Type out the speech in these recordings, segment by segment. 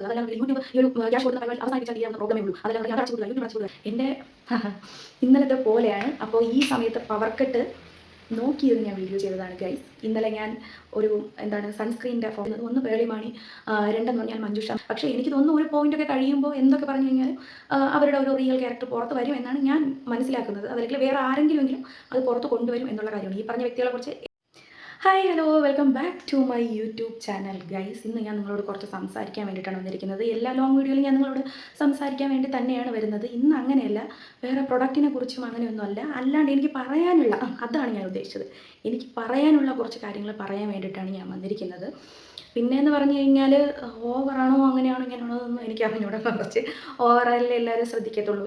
അതല്ലാതെ യൂട്യൂബ് ഈ ഒരു ക്യാഷ് കൊടുക്കുന്ന പരിപാടി അവസാനിപ്പിച്ചാൽ ചെയ്യാവുന്ന പ്രോബ്ലമേ ഉള്ളൂ. അതല്ലാതെ ഞാൻ അടച്ചു കൊടുക്കുക, യൂട്യൂബ് അടച്ചു കൊടുക്കുക. എൻ്റെ ഇന്നലത്തെ പോലെയാണ്. അപ്പോൾ ഈ സമയത്ത് പവർ കട്ട് നോക്കിയിരുന്ന് ഞാൻ വീഡിയോ ചെയ്തതാണ് ഗൈസ്. ഇന്നലെ ഞാൻ ഒരു സൺസ്ക്രീനിൻ്റെ ഫോൺ ഒന്ന് പേളിമാണി, രണ്ടെന്ന് പറഞ്ഞാൽ മഞ്ജുഷ. പക്ഷേ എനിക്ക് തോന്നുന്നു ഒരു പോയിൻ്റൊക്കെ കഴിയുമ്പോൾ എന്തൊക്കെ പറഞ്ഞു കഴിഞ്ഞാൽ അവരുടെ ഒരു റിയൽ ക്യാരക്ടർ പുറത്ത് വരും എന്നാണ് ഞാൻ മനസ്സിലാക്കുന്നത്. അതല്ലെങ്കിൽ വേറെ ആരെങ്കിലുമെങ്കിലും അത് പുറത്ത് കൊണ്ടുവരും എന്നുള്ള കാര്യമാണ്. ഈ പറഞ്ഞ വ്യക്തികളെ കുറിച്ച് hi hello welcome back to my YouTube channel guys. ഇന്ന് ഞാൻ നിങ്ങളോട് കുറച്ച് സംസാരിക്കാൻ വേണ്ടിയിട്ടാണ് വന്നിരിക്കുന്നത്. എല്ലാ ലോങ് വീഡിയോയിലും ഞാൻ നിങ്ങളോട് സംസാരിക്കാൻ വേണ്ടി തന്നെയാണ് വരുന്നത്. ഇന്ന് അങ്ങനെയല്ല, വേറെ പ്രൊഡക്റ്റിനെ കുറിച്ചും അങ്ങനെയൊന്നുമല്ല. അല്ലാണ്ട് എനിക്ക് പറയാനുള്ള അതാണ് ഞാൻ ഉദ്ദേശിച്ചത്. എനിക്ക് പറയാനുള്ള കുറച്ച് കാര്യങ്ങൾ പറയാൻ വേണ്ടിയിട്ടാണ് ഞാൻ വന്നിരിക്കുന്നത്. പിന്നെയെന്ന് പറഞ്ഞു കഴിഞ്ഞാൽ ഓവറാണോ അങ്ങനെയാണോ ഇങ്ങനെയാണോ എന്നൊന്നും എനിക്ക് അറിഞ്ഞൂടെ. കുറച്ച് ഓവറല്ലേ എല്ലാവരും ശ്രദ്ധിക്കത്തുള്ളൂ.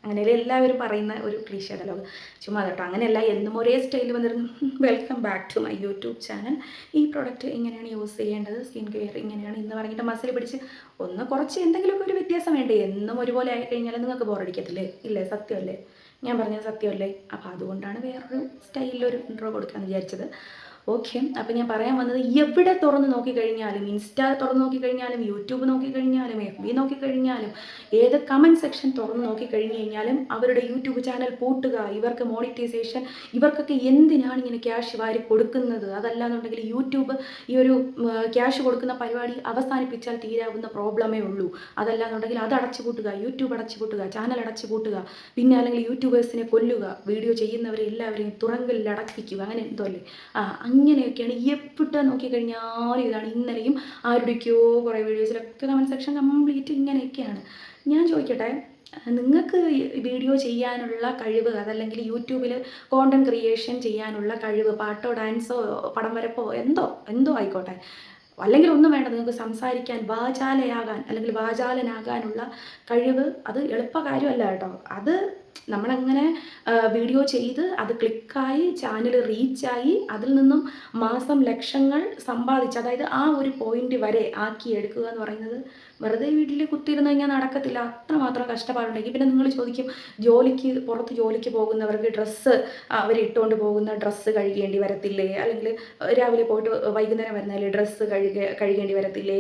അങ്ങനെയല്ലേ എല്ലാവരും പറയുന്ന ഒരു ക്ലീഷേ ഡയലോഗ്. ചുമ്മാ കേട്ടോ, അങ്ങനെയല്ല. എന്നും ഒരേ സ്റ്റൈലിൽ വന്നിരുന്നു. Welcome back to my YouTube channel. ഈ പ്രോഡക്റ്റ് ഇങ്ങനെയാണ് യൂസ് ചെയ്യേണ്ടത്, സ്കിൻ കെയർ ഇങ്ങനെയാണ് ഇന്ന് പറഞ്ഞിട്ട് മസിൽ പിടിച്ച് കുറച്ച് എന്തെങ്കിലുമൊക്കെ ഒരു വ്യത്യാസം വേണ്ടേ? എന്നും ഒരുപോലെ ആയിക്കഴിഞ്ഞാൽ നിങ്ങൾക്ക് ബോറടിക്കത്തില്ലേ? ഇല്ലേ? സത്യമല്ലേ? ഞാൻ പറഞ്ഞത് സത്യമല്ലേ? അപ്പോൾ അതുകൊണ്ടാണ് വേറൊരു സ്റ്റൈലിലൊരു ഇൻട്രോ കൊടുക്കാമെന്ന് വിചാരിച്ചത്. ഓക്കെ, അപ്പം ഞാൻ പറയാൻ വന്നത്, എവിടെ തുറന്ന് നോക്കിക്കഴിഞ്ഞാലും, ഇൻസ്റ്റ തുറന്ന് നോക്കിക്കഴിഞ്ഞാലും, യൂട്യൂബ് നോക്കിക്കഴിഞ്ഞാലും, FB നോക്കിക്കഴിഞ്ഞാലും, ഏത് കമൻറ്റ് സെക്ഷൻ തുറന്ന് നോക്കിക്കഴിഞ്ഞ് കഴിഞ്ഞാലും അവരുടെ യൂട്യൂബ് ചാനൽ പൂട്ടുക, ഇവർക്ക് മോണിറ്റൈസേഷൻ, ഇവർക്കൊക്കെ എന്തിനാണ് ഇങ്ങനെ ക്യാഷ് വാരി കൊടുക്കുന്നത്? അതല്ലാന്നുണ്ടെങ്കിൽ യൂട്യൂബ് ഈ ഒരു ക്യാഷ് കൊടുക്കുന്ന പരിപാടി അവസാനിപ്പിച്ചാൽ തീരാവുന്ന പ്രോബ്ലമേ ഉള്ളൂ. അതല്ലാന്നുണ്ടെങ്കിൽ അത് അടച്ചു പൂട്ടുക, യൂട്യൂബ് അടച്ചു പൂട്ടുക, ചാനൽ അടച്ചു പൂട്ടുക, പിന്നെ അല്ലെങ്കിൽ യൂട്യൂബേഴ്സിനെ കൊല്ലുക, വീഡിയോ ചെയ്യുന്നവരെ എല്ലാവരെയും തുറങ്കലിൽ അടപ്പിക്കുക, അങ്ങനെ എന്തോ അല്ലേ? അങ്ങനെയൊക്കെയാണ്. എവിടെ നോക്കിക്കഴിഞ്ഞാലും ഇതാണ്. ഇന്നലെയും ആരുടെയൊക്കെയോ കുറേ വീഡിയോസിലൊക്കെ കമൻറ്റ് സെക്ഷൻ കംപ്ലീറ്റ് ഇങ്ങനെയൊക്കെയാണ്. ഞാൻ ചോദിക്കട്ടെ, നിങ്ങൾക്ക് വീഡിയോ ചെയ്യാനുള്ള കഴിവ്, അതല്ലെങ്കിൽ യൂട്യൂബിൽ കോണ്ടൻറ് ക്രിയേഷൻ ചെയ്യാനുള്ള കഴിവ്, പാട്ടോ ഡാൻസോ പടം വരപ്പോ എന്തോ ആയിക്കോട്ടെ, അല്ലെങ്കിൽ ഒന്നും വേണ്ട, നിങ്ങൾക്ക് സംസാരിക്കാൻ, വാചാലയാകാൻ അല്ലെങ്കിൽ വാചാലനാകാനുള്ള കഴിവ്, അത് എളുപ്പ കാര്യമല്ല കേട്ടോ. അത് നമ്മളങ്ങനെ വീഡിയോ ചെയ്ത് അത് ക്ലിക്കായി ചാനൽ റീച്ചായി അതിൽ നിന്നും മാസം ലക്ഷങ്ങൾ സമ്പാദിച്ച്, അതായത് ആ ഒരു പോയിന്റ് വരെ ആക്കിയെടുക്കുക എന്ന് പറയുന്നത് വെറുതെ വീട്ടിൽ കുത്തിയിരുന്ന് കഴിഞ്ഞാൽ നടക്കത്തില്ല. അത്രമാത്രം കഷ്ടപ്പാടുണ്ടെങ്കിൽ പിന്നെ നിങ്ങൾ ചോദിക്കും, പുറത്ത് ജോലിക്ക് പോകുന്നവർക്ക് ഡ്രസ്സ്, അവർ ഇട്ടുകൊണ്ട് പോകുന്ന ഡ്രസ്സ് കഴുകേണ്ടി വരത്തില്ലേ? അല്ലെങ്കിൽ രാവിലെ പോയിട്ട് വൈകുന്നേരം വരുന്നതിൽ ഡ്രസ്സ് കഴുകേണ്ടി വരത്തില്ലേ?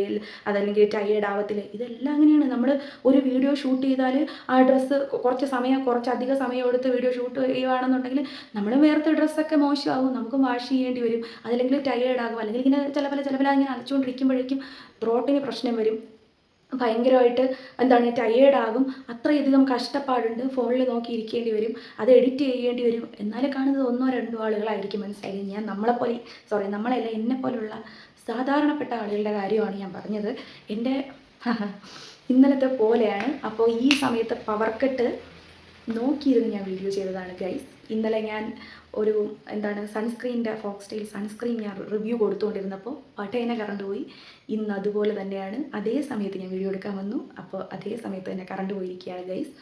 അതല്ലെങ്കിൽ ടയേർഡ് ആവത്തില്ലേ? ഇതെല്ലാം അങ്ങനെയാണ്. നമ്മൾ ഒരു വീഡിയോ ഷൂട്ട് ചെയ്താൽ ആ ഡ്രസ്സ് കുറച്ചധികം സമയം എടുത്ത് വീഡിയോ ഷൂട്ട് ചെയ്യുകയാണെന്നുണ്ടെങ്കിൽ നമ്മൾ വേർത്ത ഡ്രസ്സൊക്കെ മോശമാകും, നമുക്കും വാഷ് ചെയ്യേണ്ടി വരും, അതല്ലെങ്കിൽ ടയേർഡ് ആകും, അല്ലെങ്കിൽ ഇങ്ങനെ ചിലപ്പോൾ ഇങ്ങനെ അലച്ചുകൊണ്ടിരിക്കുമ്പോഴേക്കും ത്രോട്ടിന് പ്രശ്നം വരും, ഭയങ്കരമായിട്ട് ടയേർഡാകും. അത്രയധികം കഷ്ടപ്പാടുണ്ട്. ഫോണിൽ നോക്കി ഇരിക്കേണ്ടി വരും, അത് എഡിറ്റ് ചെയ്യേണ്ടി വരും. എന്നാലും കാണുന്നത് ഒന്നോ രണ്ടോ ആളുകളായിരിക്കും. മനസ്സിലായി? ഞാൻ നമ്മളല്ല, എന്നെപ്പോലുള്ള സാധാരണപ്പെട്ട ആളുകളുടെ കാര്യമാണ് ഞാൻ പറഞ്ഞത്. എൻ്റെ ഇന്നലത്തെ പോലെയാണ്. അപ്പോൾ ഈ സമയത്ത് പവർ കട്ട് നോക്കിയിരുന്ന് ഞാൻ വീഡിയോ ചെയ്തതാണ് ഗൈസ്. ഇന്നലെ ഞാൻ ഒരു സൺസ്ക്രീനിൻ്റെ ഫോക്സ്റ്റൈൽ സൺസ്ക്രീൻ ഞാൻ റിവ്യൂ കൊടുത്തുകൊണ്ടിരുന്നപ്പോൾ പട്ടേനെ കറണ്ട് പോയി. ഇന്ന് അതുപോലെ തന്നെയാണ്. അതേ സമയത്ത് ഞാൻ വീഡിയോ എടുക്കാൻ വന്നു, അപ്പോൾ അതേ സമയത്ത് തന്നെ കറണ്ട് പോയിരിക്കുകയാണ് ഗൈസ്.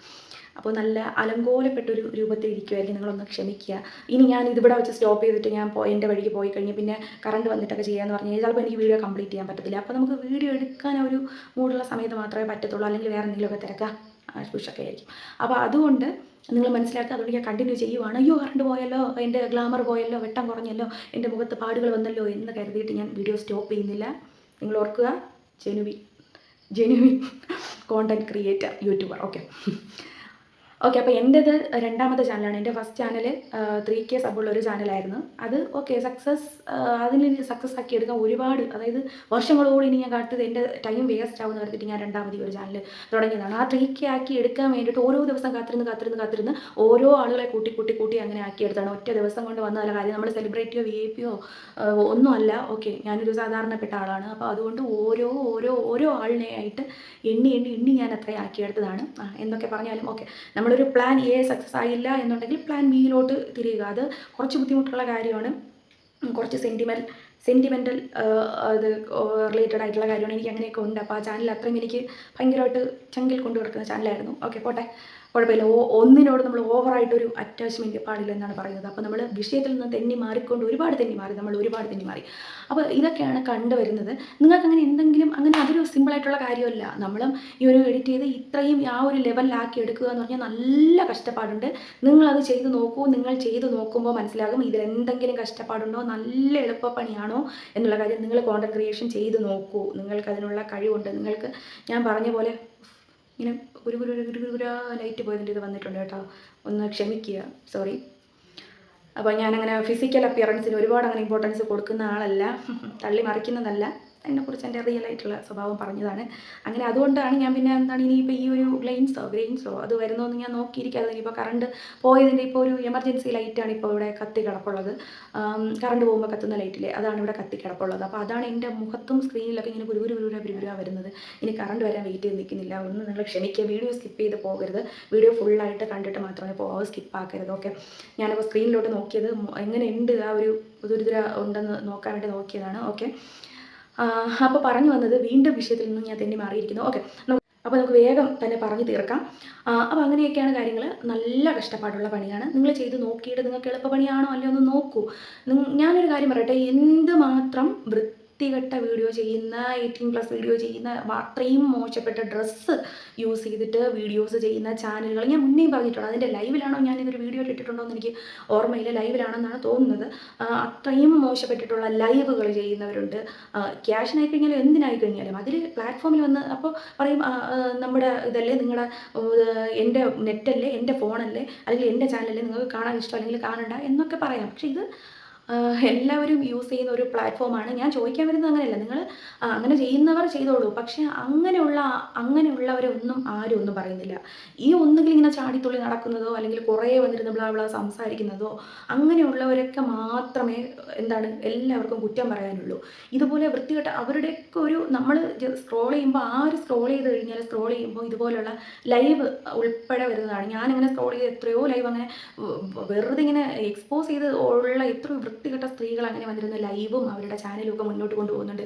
അപ്പോൾ നല്ല അലങ്കോലപ്പെട്ടൊരു രൂപത്തിൽ ഇരിക്കുമായിരിക്കും, നിങ്ങളൊന്ന് ക്ഷമിക്കുക. ഇനി ഞാൻ ഇതിവിടെ വെച്ച് സ്റ്റോപ്പ് ചെയ്തിട്ട് ഞാൻ എൻ്റെ വഴിക്ക് പോയി കഴിഞ്ഞ് പിന്നെ കറണ്ട് വന്നിട്ടൊക്കെ ചെയ്യാമെന്ന് പറഞ്ഞു കഴിഞ്ഞാൽ ചിലപ്പോൾ എനിക്ക് വീഡിയോ കംപ്ലീറ്റ് ചെയ്യാൻ പറ്റത്തില്ല. അപ്പോൾ നമുക്ക് വീഡിയോ എടുക്കാൻ ഒരു മൂടുള്ള സമയത്ത് മാത്രമേ പറ്റത്തുള്ളൂ, അല്ലെങ്കിൽ വേറെ എന്തെങ്കിലുമൊക്കെ തിരക്കുക പുഷൊക്കെ ആയിരിക്കും. അപ്പോൾ അതുകൊണ്ട് നിങ്ങൾ മനസ്സിലാക്കുക. അതുകൊണ്ട് ഞാൻ കണ്ടിന്യൂ ചെയ്യുവാണ്. അയ്യോ കറണ്ട് പോയല്ലോ, എൻ്റെ ഗ്ലാമർ പോയല്ലോ, വെട്ടം കുറഞ്ഞല്ലോ, എൻ്റെ മുഖത്ത് പാടുകൾ വന്നല്ലോ എന്ന് കരുതിയിട്ട് ഞാൻ വീഡിയോ സ്റ്റോപ്പ് ചെയ്യുന്നില്ല. നിങ്ങൾ ഓർക്കുക, genuine content creator, YouTuber. Okay, അപ്പോൾ എൻ്റേത് രണ്ടാമത്തെ ചാനലാണ്. എൻ്റെ ഫസ്റ്റ് ചാനൽ 3K സബുള്ളൊരു ചാനലായിരുന്നു. അത് അതിന് സക്സസ് ആക്കി എടുക്കാൻ ഒരുപാട്, അതായത് വർഷങ്ങളോട് ഇനി ഞാൻ കാട്ടത് എൻ്റെ ടൈം വേസ്റ്റ് ആവുമെന്ന് കരുതിയിട്ട് ഞാൻ രണ്ടാമത് ഒരു ചാനൽ തുടങ്ങിയതാണ്. ആ 3K ആക്കി എടുക്കാൻ വേണ്ടിയിട്ട് ഓരോ ദിവസം കാത്തിരുന്ന് ഓരോ ആളുകളെ കൂട്ടി അങ്ങനെ ആക്കിയെടുത്താണ്. ഒറ്റ ദിവസം കൊണ്ട് വന്നതല്ല കാര്യം. നമ്മൾ സെലിബ്രിറ്റിയോ VIP ഒന്നുമല്ല. ഓക്കെ, ഞാനൊരു സാധാരണപ്പെട്ട ആളാണ്. അപ്പോൾ അതുകൊണ്ട് ഓരോ ആളിനെ ആയിട്ട് എണ്ണി ഞാൻ അത്രയും ആക്കിയെടുത്തതാണ്. എന്തൊക്കെ പറഞ്ഞാലും ഓക്കെ, നമ്മളൊരു പ്ലാൻ A സക്സസ് ആയില്ല എന്നുണ്ടെങ്കിൽ പ്ലാൻ Bയിലോട്ട് തിരിയുക. അത് കുറച്ച് ബുദ്ധിമുട്ടുള്ള കാര്യമാണ്. കുറച്ച് സെൻറ്റിമെൻ്റൽ അത് റിലേറ്റഡ് ആയിട്ടുള്ള കാര്യമാണ്. എനിക്ക് അങ്ങനെയൊക്കെ ഉണ്ട്. അപ്പോൾ ആ ചാനൽ അത്രയും എനിക്ക് ഭയങ്കരമായിട്ട് ചങ്കിൽ കൊണ്ടു കിടക്കുന്ന ചാനലായിരുന്നു. ഓക്കെ, പോട്ടെ. കുഴപ്പമില്ല. ഒന്നിനോട് നമ്മൾ ഓവറായിട്ടൊരു അറ്റാച്ച്മെൻറ്റ് പാടില്ല എന്നാണ് പറയുന്നത്. അപ്പോൾ നമ്മൾ വിഷയത്തിൽ നിന്ന് തെന്നി മാറിക്കൊണ്ട് ഒരുപാട് തെന്നി മാറി, നമ്മൾ ഒരുപാട് തെന്നി മാറി. അപ്പോൾ ഇതൊക്കെയാണ് കണ്ടുവരുന്നത്. നിങ്ങൾക്കങ്ങനെ എന്തെങ്കിലും അങ്ങനെ അതൊരു സിമ്പിളായിട്ടുള്ള കാര്യമല്ല. നമ്മളും ഈ ഒരു എഡിറ്റ് ചെയ്ത് ഇത്രയും ആ ഒരു ലെവലിലാക്കി എടുക്കുക എന്ന് പറഞ്ഞാൽ നല്ല കഷ്ടപ്പാടുണ്ട്. നിങ്ങളത് ചെയ്ത് നോക്കൂ. നിങ്ങൾ ചെയ്ത് നോക്കുമ്പോൾ മനസ്സിലാകും ഇതിലെന്തെങ്കിലും കഷ്ടപ്പാടുണ്ടോ, നല്ല എളുപ്പപ്പണിയാണോ എന്നുള്ള കാര്യം. നിങ്ങൾ കോണ്ടന്റ് ക്രിയേഷൻ ചെയ്ത് നോക്കൂ. നിങ്ങൾക്കതിനുള്ള കഴിവുണ്ട്. നിങ്ങൾക്ക് ഞാൻ പറഞ്ഞ പോലെ ഇങ്ങനെ ഒരു ലൈറ്റ് പോയതിൻ്റെ ഇത് വന്നിട്ടുണ്ട് കേട്ടോ, ഒന്ന് ക്ഷമിക്കുക, സോറി. അപ്പോൾ ഞാനങ്ങനെ ഫിസിക്കൽ അപ്പിയറൻസിന് ഒരുപാട് അങ്ങനെ ഇമ്പോർട്ടൻസ് കൊടുക്കുന്ന ആളല്ല, തള്ളി മറിക്കുന്നതല്ല. അതിനെക്കുറിച്ച് എൻ്റെ റിയൽ ആയിട്ടുള്ള സ്വഭാവം പറഞ്ഞതാണ്. അങ്ങനെ അതുകൊണ്ടാണ് ഞാൻ പിന്നെ എന്താണ് ഇനിയിപ്പോൾ ഈ ഒരു ഗ്രെയിൻസോ അത് വരുന്നതെന്ന് ഞാൻ നോക്കിയിരിക്കാതെ. ഇനിയിപ്പോൾ കറണ്ട് പോയതിൻ്റെ ഇപ്പോൾ ഒരു എമർജൻസി ലൈറ്റാണ് ഇപ്പോൾ ഇവിടെ കത്തി കിടപ്പുള്ളത്. കറണ്ട് പോകുമ്പോൾ കത്തുന്ന ലൈറ്റില്ലേ, അതാണ് ഇവിടെ കത്തി കിടപ്പുള്ളത്. അപ്പോൾ അതാണ് എൻ്റെ മുഖത്തും സ്ക്രീനിലൊക്കെ ഇങ്ങനെ ഗുരുഗുരുഗുരുഗുരുഗുര വരുന്നത്. ഇനി കറണ്ട് വരാൻ വെയിറ്റ് ചെയ്ത് നിൽക്കുന്നില്ല. ഒന്ന് നിങ്ങൾ ക്ഷമിക്കുക. വീഡിയോ സ്കിപ്പ് ചെയ്ത് പോകരുത്. വീഡിയോ ഫുള്ളായിട്ട് കണ്ടിട്ട് മാത്രമേ പോകാവൂ, സ്കിപ്പാക്കരുത്. ഓക്കെ, ഞാനിപ്പോൾ സ്ക്രീനിലോട്ട് നോക്കിയത് എങ്ങനെയുണ്ട് ആ ഒരു ദുരിതര ഉണ്ടെന്ന് നോക്കാൻ വേണ്ടി നോക്കിയതാണ്. ഓക്കെ, അപ്പോൾ പറഞ്ഞു വന്നത് വീണ്ടും വിഷയത്തിൽ നിന്നും ഞാൻ തെന്നി മാറിയിരിക്കുന്നു. ഓക്കെ, അപ്പോൾ നമുക്ക് വേഗം തന്നെ പറഞ്ഞു തീർക്കാം. അപ്പോൾ അങ്ങനെയൊക്കെയാണ് കാര്യങ്ങൾ. നല്ല കഷ്ടപ്പാടുള്ള പണിയാണ്. നിങ്ങൾ ചെയ്ത് നോക്കിയിട്ട് നിങ്ങൾക്ക് എളുപ്പപ്പണിയാണോ അല്ലയോ ഒന്ന് നോക്കൂ. ഞാനൊരു കാര്യം പറയട്ടെ, എന്തുമാത്രം വൃത്തികെട്ട വീഡിയോ ചെയ്യുന്ന 18+ വീഡിയോ ചെയ്യുന്ന അത്രയും മോശപ്പെട്ട ഡ്രസ്സ് യൂസ് ചെയ്തിട്ട് വീഡിയോസ് ചെയ്യുന്ന ചാനലുകൾ ഞാൻ മുന്നേയും പറഞ്ഞിട്ടുണ്ട്. അതിൻ്റെ ലൈവിലാണോ ഞാനിതൊരു വീഡിയോ ഇട്ടിട്ടുണ്ടോ എന്ന് എനിക്ക് ഓർമ്മയില്ല, ലൈവിലാണെന്നാണ് തോന്നുന്നത്. അത്രയും മോശപ്പെട്ടിട്ടുള്ള ലൈവുകൾ ചെയ്യുന്നവരുണ്ട്. ക്യാഷിനായി കഴിഞ്ഞാലും എന്തിനായി കഴിഞ്ഞാലും അതിൽ പ്ലാറ്റ്ഫോമിൽ വന്ന് അപ്പോൾ പറയും നമ്മുടെ ഇതല്ലേ, നിങ്ങളുടെ എൻ്റെ നെറ്റല്ലേ, എൻ്റെ ഫോണല്ലേ, അല്ലെങ്കിൽ എൻ്റെ ചാനലല്ലേ, നിങ്ങൾക്ക് കാണാൻ ഇഷ്ടം അല്ലെങ്കിൽ കാണണ്ട എന്നൊക്കെ പറയാം. പക്ഷേ ഇത് എല്ലാവരും യൂസ് ചെയ്യുന്ന ഒരു പ്ലാറ്റ്ഫോമാണ്. ഞാൻ ചോദിക്കാൻ വരുന്നത് അങ്ങനെയല്ല, നിങ്ങൾ അങ്ങനെ ചെയ്യുന്നവർ ചെയ്തോളൂ. പക്ഷേ അങ്ങനെയുള്ളവരൊന്നും ആരും ഒന്നും പറയുന്നില്ല. ഈ ഒന്നുകിൽ ഇങ്ങനെ ചാടിത്തുള്ളി നടക്കുന്നതോ അല്ലെങ്കിൽ കുറേ വന്നിരുന്ന് ബ്ലാ സംസാരിക്കുന്നതോ അങ്ങനെയുള്ളവരൊക്കെ മാത്രമേ എന്താണ് എല്ലാവർക്കും കുറ്റം പറയാനുള്ളൂ. ഇതുപോലെ വൃത്തികെട്ട അവരുടെയൊക്കെ ഒരു നമ്മൾ സ്ക്രോൾ ചെയ്യുമ്പോൾ സ്ക്രോൾ ചെയ്യുമ്പോൾ ഇതുപോലുള്ള ലൈവ് ഉൾപ്പെടെ വരുന്നതാണ്. ഞാനിങ്ങനെ സ്ക്രോൾ ചെയ്ത് എത്രയോ ലൈവ് അങ്ങനെ വെറുതെ ഇങ്ങനെ എക്സ്പോസ് ചെയ്ത് ഉള്ള എത്രയോ വൃത്തികെട്ട സ്ത്രീകൾ അങ്ങനെ വന്നിരുന്ന ലൈവും അവരുടെ ചാനലും ഒക്കെ മുന്നോട്ട് കൊണ്ടുപോകുന്നുണ്ട്.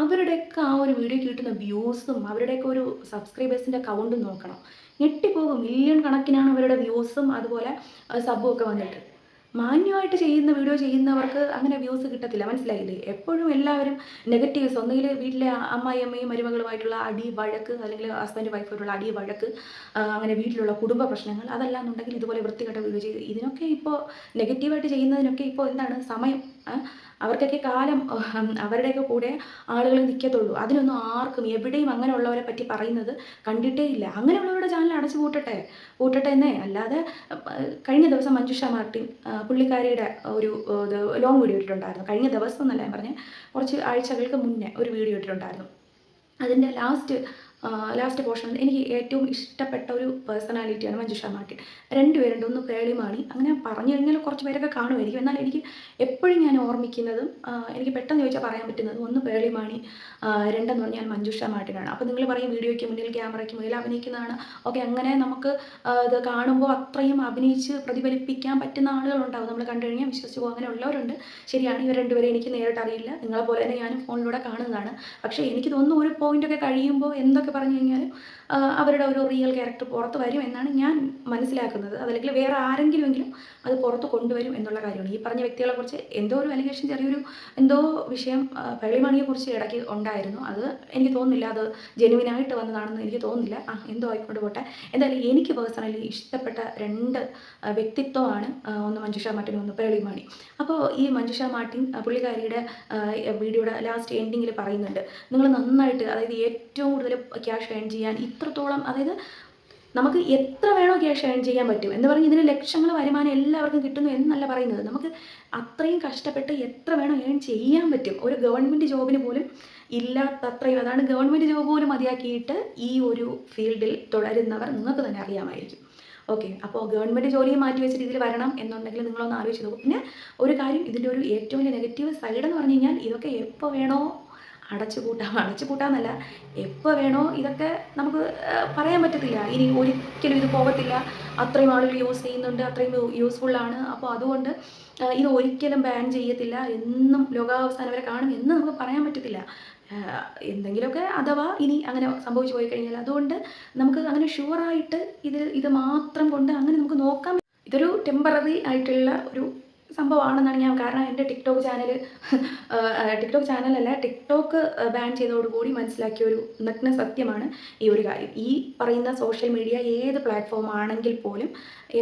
അവരുടെയൊക്കെ ആ ഒരു വീഡിയോ കിട്ടുന്ന വ്യൂസും അവരുടെയൊക്കെ ഒരു സബ്സ്ക്രൈബേഴ്സിൻ്റെ കൗണ്ടും നോക്കണം, ഞെട്ടിപ്പോകും. മില്യൺ കണക്കിനാണ് അവരുടെ വ്യൂസും അതുപോലെ സബും ഒക്കെ വന്നിട്ട്. മാന്യമായിട്ട് വീഡിയോ ചെയ്യുന്നവർക്ക് അങ്ങനെ വ്യൂസ് കിട്ടത്തില്ല, മനസ്സിലായില്ലേ? എപ്പോഴും എല്ലാവരും നെഗറ്റീവ്സ്, ഒന്നുകിൽ വീട്ടിലെ അമ്മായിയമ്മയും മരുമകളുമായിട്ടുള്ള അടി വഴക്ക്, അല്ലെങ്കിൽ ഹസ്ബൻഡ് വൈഫായിട്ടുള്ള അടി വഴക്ക്, അങ്ങനെ വീട്ടിലുള്ള കുടുംബ പ്രശ്നങ്ങൾ, അതല്ലാന്നുണ്ടെങ്കിൽ ഇതുപോലെ വൃത്തികെട്ട വീഡിയോ ചെയ്ത് ഇതിനൊക്കെ ഇപ്പോൾ നെഗറ്റീവായിട്ട് ചെയ്യുന്നതിനൊക്കെ ഇപ്പോൾ എന്താണ് സമയം. അവർക്കൊക്കെ കാലം, അവരുടെയൊക്കെ കൂടെ ആളുകൾ നിൽക്കത്തുള്ളൂ. അതിനൊന്നും ആർക്കും എവിടെയും അങ്ങനെയുള്ളവരെ പറ്റി പറയുന്നത് കണ്ടിട്ടേ ഇല്ല. അങ്ങനെയുള്ളവരുടെ ചാനൽ അടച്ചു പൂട്ടട്ടെ എന്നേ. അല്ലാതെ കഴിഞ്ഞ ദിവസം മഞ്ജുഷ മാർട്ടിൻ പുള്ളിക്കാരിയുടെ ഒരു ലോങ് വീഡിയോ ഇട്ടിട്ടുണ്ടായിരുന്നു. കഴിഞ്ഞ ദിവസം എന്നല്ല ഞാൻ പറഞ്ഞത്, കുറച്ച് ആഴ്ചകൾക്ക് മുന്നേ ഒരു വീഡിയോ ഇട്ടിട്ടുണ്ടായിരുന്നു. അതിൻ്റെ ലാസ്റ്റ് പോർഷനിൽ എനിക്ക് ഏറ്റവും ഇഷ്ടപ്പെട്ട ഒരു പേഴ്സണാലിറ്റിയാണ് മഞ്ജുഷ മാർട്ടിൻ. രണ്ടുപേരുണ്ട്, ഒന്ന് പേളിമാണി. അങ്ങനെ പറഞ്ഞു കഴിഞ്ഞാൽ കുറച്ച് പേരൊക്കെ കാണുമായിരിക്കും. എന്നാൽ എനിക്ക് എപ്പോഴും ഞാൻ ഓർമ്മിക്കുന്നതും എനിക്ക് പെട്ടെന്ന് ചോദിച്ചാൽ പറയാൻ പറ്റുന്നതും ഒന്ന് പേളിമാണി, രണ്ടെന്ന് പറഞ്ഞാൽ മഞ്ജുഷ മാർട്ടിനാണ്. അപ്പോൾ നിങ്ങൾ പറയും വീഡിയോയ്ക്ക് മുന്നിൽ ക്യാമറയ്ക്ക് മുന്നിൽ അഭിനയിക്കുന്നതാണ്. ഓക്കെ, അങ്ങനെ നമുക്ക് ഇത് കാണുമ്പോൾ അത്രയും അഭിനയിച്ച് പ്രതിഫലിപ്പിക്കാൻ പറ്റുന്ന ആളുകളുണ്ടാവും. നമ്മൾ കണ്ടു കഴിഞ്ഞാൽ വിശ്വസിച്ച് പോകും, അങ്ങനെയുള്ളവരുണ്ട്. ശരിയാണ്, ഇവർ രണ്ടുപേരെ എനിക്ക് നേരിട്ട് അറിയില്ല, നിങ്ങളെപ്പോലെ തന്നെ ഞാനും ഫോണിലൂടെ കാണുന്നതാണ്. പക്ഷേ എനിക്ക് തോന്നുന്നു ഒരു പോയിൻ്റൊക്കെ കഴിയുമ്പോൾ എന്തൊക്കെ പറഞ്ഞു കഴിഞ്ഞാലും അവരുടെ ഒരു റിയൽ ക്യാരക്ടർ പുറത്ത് വരും എന്നാണ് ഞാൻ മനസ്സിലാക്കുന്നത്. അതല്ലെങ്കിൽ വേറെ ആരെങ്കിലുമെങ്കിലും അത് പുറത്ത് കൊണ്ടുവരും എന്നുള്ള കാര്യമാണ്. ഈ പറഞ്ഞ വ്യക്തികളെക്കുറിച്ച് എന്തോ ഒരു അലിഗേഷൻ, ചെറിയൊരു എന്തോ വിഷയം പേളിമണിയെക്കുറിച്ച് ഇടയ്ക്ക് ഉണ്ടായിരുന്നു. അത് എനിക്ക് തോന്നുന്നില്ല അത് ജെനുവിനായിട്ട് വന്നതാണെന്ന് എനിക്ക് തോന്നുന്നില്ല. എന്തോ ആയിക്കൊണ്ട് പോട്ടെ. എന്തായാലും എനിക്ക് പേഴ്സണലി ഇഷ്ടപ്പെട്ട രണ്ട് വ്യക്തിത്വമാണ്, ഒന്ന് മഞ്ജുഷ മാർട്ടിൻ, ഒന്ന് പേളിമണി. അപ്പോൾ ഈ മഞ്ജുഷ മാർട്ടിൻ പുള്ളിക്കാരിയുടെ വീഡിയോയുടെ ലാസ്റ്റ് എൻഡിങ്ങിൽ പറയുന്നുണ്ട്, നിങ്ങൾ നന്നായിട്ട്, അതായത് ഏറ്റവും കൂടുതൽ ക്യാഷ് ഏൺ ചെയ്യാൻ ഇത്രത്തോളം, അതായത് നമുക്ക് എത്ര വേണോ ക്യാഷ് ഏൺ ചെയ്യാൻ പറ്റും എന്ന് പറഞ്ഞ് ഇതിന് ലക്ഷങ്ങൾ വരുമാനം എല്ലാവർക്കും കിട്ടുന്നു എന്നല്ല പറയുന്നത്. നമുക്ക് അത്രയും കഷ്ടപ്പെട്ട് എത്ര വേണോ ഏൺ ചെയ്യാൻ പറ്റും. ഒരു ഗവൺമെൻറ് ജോബിന് പോലും ഇല്ലാത്തത്രയും, അതാണ് ഗവൺമെൻറ് ജോബ് പോലും മതിയാക്കിയിട്ട് ഈ ഒരു ഫീൽഡിൽ തുടരുന്നവർ നിങ്ങൾക്ക് തന്നെ അറിയാമായിരിക്കും. ഓക്കെ, അപ്പോൾ ഗവൺമെൻറ് ജോലിയും മാറ്റി വെച്ചിട്ട് ഇതിൽ വരണം എന്നുണ്ടെങ്കിൽ നിങ്ങളൊന്ന് ആലോചിച്ച് നോക്കും. പിന്നെ ഒരു കാര്യം, ഇതിൻ്റെ ഒരു ഏറ്റവും വലിയ നെഗറ്റീവ് സൈഡ് എന്ന് പറഞ്ഞു കഴിഞ്ഞാൽ ഇതൊക്കെ എപ്പോൾ വേണോ അടച്ചു പൂട്ടാമെന്നല്ല, എപ്പോൾ വേണോ ഇതൊക്കെ നമുക്ക് പറയാൻ പറ്റത്തില്ല. ഇനി ഒരിക്കലും ഇത് പോകത്തില്ല, അത്രയും ആളുകൾ യൂസ് ചെയ്യുന്നുണ്ട്, അത്രയും യൂസ്ഫുള്ളാണ്. അപ്പോൾ അതുകൊണ്ട് ഇത് ഒരിക്കലും ബാൻ ചെയ്യത്തില്ല, എന്നും ലോകാവസാനം വരെ കാണും എന്ന് നമുക്ക് പറയാൻ പറ്റത്തില്ല. എന്തെങ്കിലുമൊക്കെ അഥവാ ഇനി അങ്ങനെ സംഭവിച്ചു പോയി കഴിഞ്ഞാൽ അതുകൊണ്ട് നമുക്ക് അങ്ങനെ ഷുവറായിട്ട് ഇത് മാത്രം കൊണ്ട് അങ്ങനെ നമുക്ക് നോക്കാം. ഇതൊരു ടെമ്പററി ആയിട്ടുള്ള ഒരു സംഭവമാണെന്നാണ് ഞാൻ, കാരണം എൻ്റെ ടിക്ടോക്ക് ചാനലല്ല, ടിക്ടോക്ക് ബാൻ ചെയ്തതോടുകൂടി മനസ്സിലാക്കിയ ഒരു നഗ്ന സത്യമാണ് ഈ ഒരു കാര്യം. ഈ പറയുന്ന സോഷ്യൽ മീഡിയ ഏത് പ്ലാറ്റ്ഫോം ആണെങ്കിൽ പോലും,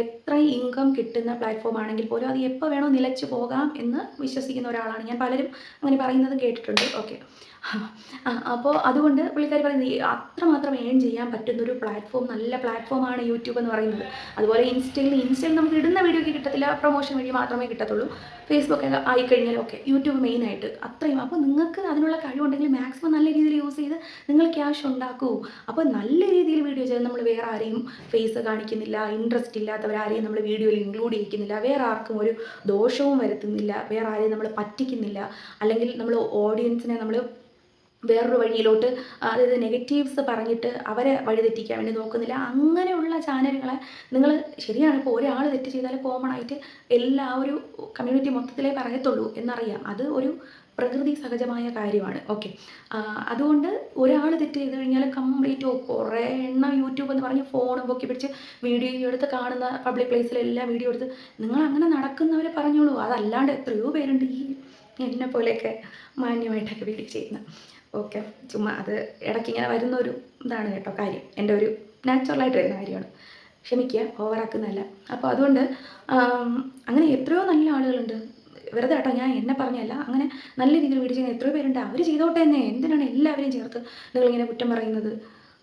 എത്ര ഇൻകം കിട്ടുന്ന പ്ലാറ്റ്ഫോം ആണെങ്കിൽ പോലും അത് എപ്പോൾ വേണോ നിലച്ചു പോകാം എന്ന് വിശ്വസിക്കുന്ന ഒരാളാണ് ഞാൻ. പലരും അങ്ങനെ പറയുന്നതും കേട്ടിട്ടുണ്ട്. ഓക്കെ, അപ്പോൾ അതുകൊണ്ട് പുള്ളിക്കാരി പറയുന്നത് അത്രമാത്രം ഏൺ ചെയ്യാൻ പറ്റുന്നൊരു പ്ലാറ്റ്ഫോം, നല്ല പ്ലാറ്റ്ഫോമാണ് യൂട്യൂബ് എന്ന് പറയുന്നത്. അതുപോലെ ഇൻസ്റ്റയിൽ നമുക്ക് ഇടുന്ന വീഡിയോയ്ക്ക് കിട്ടത്തില്ല, പ്രൊമോഷൻ വഴി മാത്രമേ കിട്ടത്തുള്ളൂ. ഫേസ്ബുക്ക് ആയിക്കഴിഞ്ഞാലും ഓക്കെ, യൂട്യൂബ് മെയിനായിട്ട് അത്രയും. അപ്പോൾ നിങ്ങൾക്ക് അതിനുള്ള കഴിവുണ്ടെങ്കിൽ മാക്സിമം നല്ല രീതിയിൽ യൂസ് ചെയ്ത് നിങ്ങൾ ക്യാഷ് ഉണ്ടാക്കൂ. അപ്പോൾ നല്ല രീതിയിൽ വീഡിയോ ചെയ്ത് നമ്മൾ വേറെ ആരെയും ഫേസ് കാണിക്കുന്നില്ല, ഇൻട്രസ്റ്റ് ഇല്ലാത്തവരാരെയും നമ്മൾ വീഡിയോയിൽ ഇൻക്ലൂഡ് ചെയ്യിക്കുന്നില്ല, വേറെ ആർക്കും ഒരു ദോഷവും വരുത്തുന്നില്ല, വേറെ ആരെയും നമ്മൾ പറ്റിക്കുന്നില്ല, അല്ലെങ്കിൽ നമ്മൾ ഓഡിയൻസിനെ നമ്മൾ വേറൊരു വഴിയിലോട്ട്, അതായത് നെഗറ്റീവ്സ് പറഞ്ഞിട്ട് അവരെ വഴിതെറ്റിക്കാൻ വേണ്ടി നോക്കുന്നില്ല. അങ്ങനെയുള്ള ചാനലുകളെ നിങ്ങൾ, ശരിയാണ്, ഇപ്പോൾ ഒരാൾ തെറ്റ് ചെയ്താൽ കോമൺ ആയിട്ട് എല്ലാ ഒരു കമ്മ്യൂണിറ്റി മൊത്തത്തിലേ പറയത്തുള്ളൂ എന്നറിയാം. അത് ഒരു പ്രകൃതി സഹജമായ കാര്യമാണ്. ഓക്കെ, അതുകൊണ്ട് ഒരാൾ തെറ്റ് ചെയ്ത് കഴിഞ്ഞാൽ കംപ്ലീറ്റ് കുറേ എണ്ണം യൂട്യൂബ് എന്ന് പറഞ്ഞ് ഫോൺ പൊക്കി പിടിച്ച് വീഡിയോ എടുത്ത് കാണുന്ന പബ്ലിക് പ്ലേസിലെല്ലാം വീഡിയോ എടുത്ത് നിങ്ങൾ അങ്ങനെ നടക്കുന്നവരെ പറഞ്ഞോളൂ. അതല്ലാണ്ട് എത്രയോ പേരുണ്ട് ഈ എന്നെ പോലെയൊക്കെ മാന്യമായിട്ടൊക്കെ വീഡിയോ ചെയ്യുന്നത്. ഓക്കെ, ചുമ്മാ അത് ഇടയ്ക്ക് ഇങ്ങനെ വരുന്ന ഒരു ഇതാണ് കേട്ടോ കാര്യം, എൻ്റെ ഒരു നാച്ചുറലായിട്ട് വരുന്ന കാര്യമാണ്. ക്ഷമിക്കുക, ഓവറാക്കുന്നതല്ല. അപ്പോൾ അതുകൊണ്ട് അങ്ങനെ എത്രയോ നല്ല ആളുകളുണ്ട്. വെറുതെ കേട്ടോ, ഞാൻ എന്നെ പറഞ്ഞല്ല, അങ്ങനെ നല്ല രീതിയിൽ വീഡിയോ ചെയ്യുന്ന എത്രയോ പേരുണ്ട്. അവർ ചെയ്തോട്ടെ തന്നെ, എന്തിനാണ് എല്ലാവരെയും ചേർത്ത് നിങ്ങളിങ്ങനെ കുറ്റം പറയുന്നത്?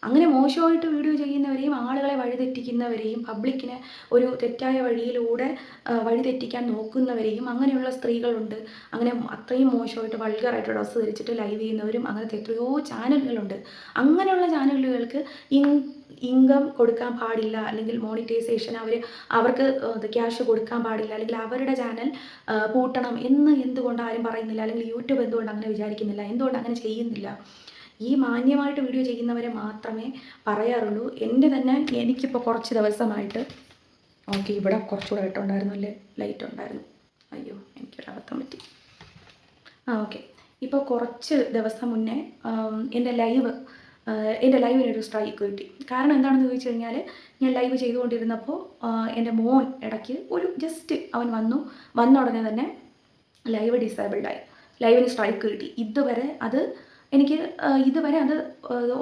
അങ്ങനെ മോശമായിട്ട് വീഡിയോ ചെയ്യുന്നവരെയും ആളുകളെ വഴിതെറ്റിക്കുന്നവരെയും പബ്ലിക്കിനെ ഒരു തെറ്റായ വഴിയിലൂടെ വഴിതെറ്റിക്കാൻ നോക്കുന്നവരെയും അങ്ങനെയുള്ള സ്ത്രീകളുണ്ട്. അങ്ങനെ അത്രയും മോശമായിട്ട് വൾഗറായിട്ട് ഡ്രസ്സ് ധരിച്ചിട്ട് ലൈവ് ചെയ്യുന്നവരും അങ്ങനത്തെ എത്രയോ ചാനലുകളുണ്ട്. അങ്ങനെയുള്ള ചാനലുകൾക്ക് ഇൻകം കൊടുക്കാൻ പാടില്ല, അല്ലെങ്കിൽ മോണിറ്റൈസേഷൻ അവർക്ക് ക്യാഷ് കൊടുക്കാൻ പാടില്ല, അല്ലെങ്കിൽ അവരുടെ ചാനൽ പൂട്ടണം എന്ന് എന്തുകൊണ്ട് ആരും പറയുന്നില്ല? അല്ലെങ്കിൽ യൂട്യൂബ് എന്തുകൊണ്ട് അങ്ങനെ വിചാരിക്കുന്നില്ല? എന്തുകൊണ്ട് അങ്ങനെ ചെയ്യുന്നില്ല? ഈ മാന്യമായിട്ട് വീഡിയോ ചെയ്യുന്നവരെ മാത്രമേ പറയാറുള്ളൂ. എൻ്റെ തന്നെ എനിക്കിപ്പോൾ കുറച്ച് ദിവസമായിട്ട്, ഓക്കെ, ഇവിടെ കുറച്ചുകൂടെ ഇട്ടുണ്ടായിരുന്നു അല്ലേ, ലൈറ്റ് ഉണ്ടായിരുന്നു, അയ്യോ എനിക്കൊരബദ്ധം പറ്റി. ഓക്കെ, ഇപ്പോൾ കുറച്ച് ദിവസം മുന്നേ എൻ്റെ ലൈവിനൊരു സ്ട്രൈക്ക് കിട്ടി. കാരണം എന്താണെന്ന് ചോദിച്ചു കഴിഞ്ഞാൽ, ഞാൻ ലൈവ് ചെയ്തുകൊണ്ടിരുന്നപ്പോൾ എൻ്റെ മോൻ ഇടയ്ക്ക് ജസ്റ്റ് അവൻ വന്ന ഉടനെ തന്നെ ലൈവ് ഡിസേബിൾഡായി, ലൈവിന് സ്ട്രൈക്ക് കിട്ടി. ഇതുവരെ അത്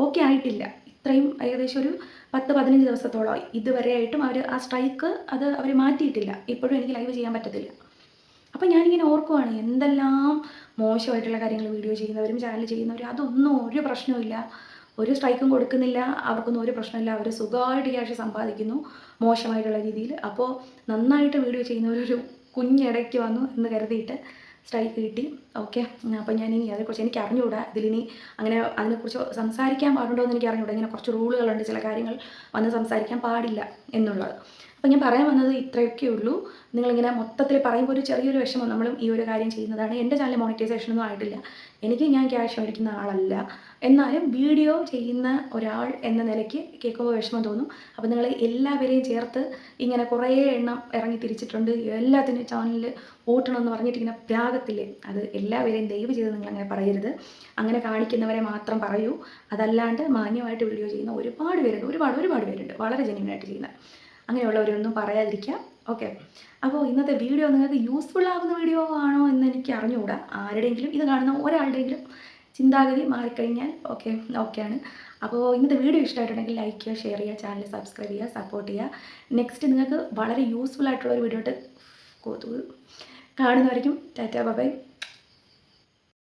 ഓക്കെ ആയിട്ടില്ല. ഇത്രയും ഏകദേശം ഒരു 10-15 ദിവസത്തോളമായി ഇതുവരെയായിട്ടും ആ സ്ട്രൈക്ക് അവർ മാറ്റിയിട്ടില്ല. ഇപ്പോഴും എനിക്ക് ലൈവ് ചെയ്യാൻ പറ്റത്തില്ല. അപ്പം ഞാനിങ്ങനെ ഓർക്കുവാണ്, എന്തെല്ലാം മോശമായിട്ടുള്ള കാര്യങ്ങൾ വീഡിയോ ചെയ്യുന്നവരും ചാനൽ ചെയ്യുന്നവരും, അതൊന്നും ഒരു പ്രശ്നവുമില്ല, ഒരു സ്ട്രൈക്കും കൊടുക്കുന്നില്ല, അവർക്കൊന്നും ഒരു പ്രശ്നമില്ല, അവർ സുഖമായിട്ട് ക്യാഷ് സമ്പാദിക്കുന്നു മോശമായിട്ടുള്ള രീതിയിൽ. അപ്പോൾ നന്നായിട്ട് വീഡിയോ ചെയ്യുന്നവരൊരു കുഞ്ഞിടയ്ക്ക് വന്നു എന്ന് കരുതിയിട്ട് സ്ട്രൈക്ക് കിട്ടി. ഓക്കെ, അപ്പോൾ ഞാനിനി അതേക്കുറിച്ച് എനിക്ക് അറിഞ്ഞുകൂടാ, ഇതിലിനി അങ്ങനെ അതിനെക്കുറിച്ച് സംസാരിക്കാൻ പാടുണ്ടോ എന്ന് എനിക്ക് അറിഞ്ഞുകൂടാ. ഇങ്ങനെ കുറച്ച് റൂളുകളുണ്ട്, ചില കാര്യങ്ങൾ വന്ന് സംസാരിക്കാൻ പാടില്ല എന്നുള്ളത്. അപ്പോൾ ഞാൻ പറയാൻ വന്നത് ഇത്രയൊക്കെ ഉള്ളൂ. നിങ്ങളിങ്ങനെ മൊത്തത്തിൽ പറയുമ്പോൾ ഒരു ചെറിയൊരു വിഷമം, നമ്മളും ഈ ഒരു കാര്യം ചെയ്യുന്നതാണ്. എൻ്റെ ചാനൽ മോണിറ്റൈസേഷനൊന്നും ആയിട്ടില്ല, ഞാൻ ക്യാഷ് മേടിക്കുന്ന ആളല്ല. എന്നാലും വീഡിയോ ചെയ്യുന്ന ഒരാൾ എന്ന നിലയ്ക്ക് കേൾക്കുമ്പോൾ വിഷമം തോന്നും. അപ്പോൾ നിങ്ങൾ എല്ലാവരെയും ചേർത്ത് ഇങ്ങനെ കുറേ എണ്ണം ഇറങ്ങി തിരിച്ചിട്ടുണ്ട്, എല്ലാത്തിനും ചാനലിൽ ഓട്ടണമെന്ന് പറഞ്ഞിട്ട് ഇങ്ങനെ പ്രാഗത്തില്ലേ, അത് എല്ലാവരെയും ദയവ് ചെയ്ത് നിങ്ങളങ്ങനെ പറയരുത്. അങ്ങനെ കാണിക്കുന്നവരെ മാത്രം പറയൂ. അതല്ലാണ്ട് മാന്യമായിട്ട് വീഡിയോ ചെയ്യുന്ന ഒരുപാട് പേരുണ്ട്, വളരെ ജെന്യുവനായിട്ട് ചെയ്യുന്ന. അങ്ങനെയുള്ളവരൊന്നും പറയാതിരിക്കുക. ഓക്കെ, അപ്പോൾ ഇന്നത്തെ വീഡിയോ നിങ്ങൾക്ക് യൂസ്ഫുൾ ആകുന്ന വീഡിയോ ആണോ എന്ന് എനിക്ക് അറിഞ്ഞുകൂടാ. ആരുടെയെങ്കിലും, ഇത് കാണുന്ന ഒരാളുടെയെങ്കിലും ചിന്താഗതി മാറിക്കഴിഞ്ഞാൽ ഓക്കെയാണ്. അപ്പോൾ ഇന്നത്തെ വീഡിയോ ഇഷ്ടമായിട്ടുണ്ടെങ്കിൽ ലൈക്ക് ചെയ്യുക, ഷെയർ ചെയ്യുക, ചാനൽ സബ്സ്ക്രൈബ് ചെയ്യുക, സപ്പോർട്ട് ചെയ്യുക. നെക്സ്റ്റ് നിങ്ങൾക്ക് വളരെ യൂസ്ഫുൾ ആയിട്ടുള്ള ഒരു വീഡിയോ കാണുന്നവരേക്കും ടാറ്റാ ബൈ.